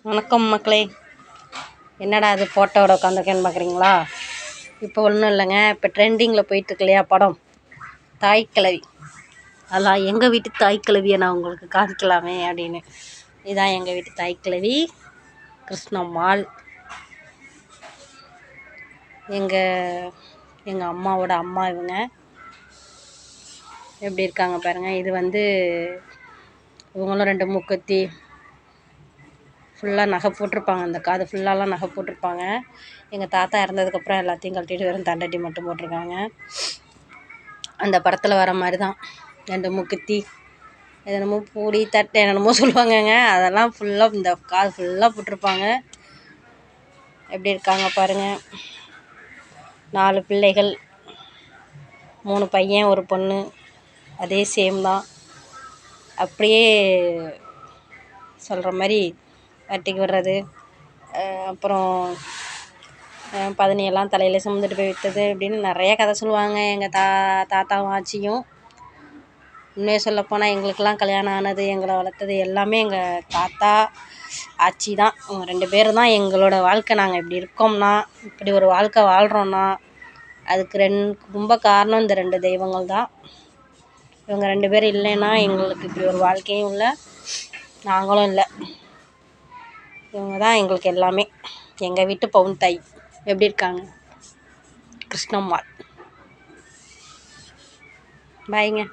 வணக்கம் மக்களே. என்னடா அது ஃபோட்டோவோட உட்காந்துருக்கேன்னு பார்க்குறீங்களா? இப்போ ஒன்றும் இல்லைங்க, இப்போ ட்ரெண்டிங்கில் போயிட்டுருக்கு இல்லையா படம் தாய் கிழவி. அதெல்லாம் எங்கள் வீட்டு தாய் கிழவியை நான் உங்களுக்கு காமிக்கலாமே அப்படின்னு. இதுதான் எங்கள் வீட்டு தாய் கிழவி கிருஷ்ணம்மாள். எங்கள் அம்மாவோட அம்மா இவங்க. எப்படி இருக்காங்க பாருங்கள். இது இவங்களும் 2 மூக்குத்தி ஃபுல்லாக நகை போட்டிருப்பாங்க. அந்த காது ஃபுல்லாலாம் நகை போட்டிருப்பாங்க. எங்கள் தாத்தா இறந்ததுக்கப்புறம் எல்லாத்தையும் கழட்டிட்டு வெறும் தண்டட்டி மட்டும் போட்டிருக்காங்க. அந்த படத்தில் வர மாதிரி தான் 2 மூக்குத்தி, என்னென்னமோ பூடி தட்டை என்னென்னமோ சொல்லுவாங்கங்க. அதெல்லாம் ஃபுல்லாக இந்த காது ஃபுல்லாக போட்டிருப்பாங்க. எப்படி இருக்காங்க பாருங்கள். 4 பிள்ளைகள், 3 பையன் 1 பொண்ணு. அதே சேம் தான். அப்படியே சொல்கிற மாதிரி வட்டிக்கு விடுறது, அப்புறம் பதனியெல்லாம் தலையில் சுமந்துட்டு போய் விட்டது அப்படின்னு நிறைய கதை சொல்லுவாங்க எங்கள் தாத்தாவும் ஆச்சியும். உண்மையாக சொல்லப்போனால் எங்களுக்கெல்லாம் கல்யாணம் ஆனது, எங்களை வளர்த்தது எல்லாமே எங்கள் தாத்தா ஆச்சி தான். இவங்க 2 பேரும் தான் எங்களோட வாழ்க்கை. நாங்கள் இப்படி இருக்கோம்னா, இப்படி ஒரு வாழ்க்கை வாழ்கிறோன்னா அதுக்கு ரொம்ப காரணம் இந்த 2 தெய்வங்கள் தான். இவங்க 2 பேர் இல்லைன்னா எங்களுக்கு இப்படி ஒரு வாழ்க்கையும் இல்லை, நாங்களும் இல்லை. இவங்க தான் எங்களுக்கு எல்லாமே. எங்கள் வீட்டு பவுன் தாய். எப்படி இருக்காங்க கிருஷ்ணம்மாள். பாய்ங்க.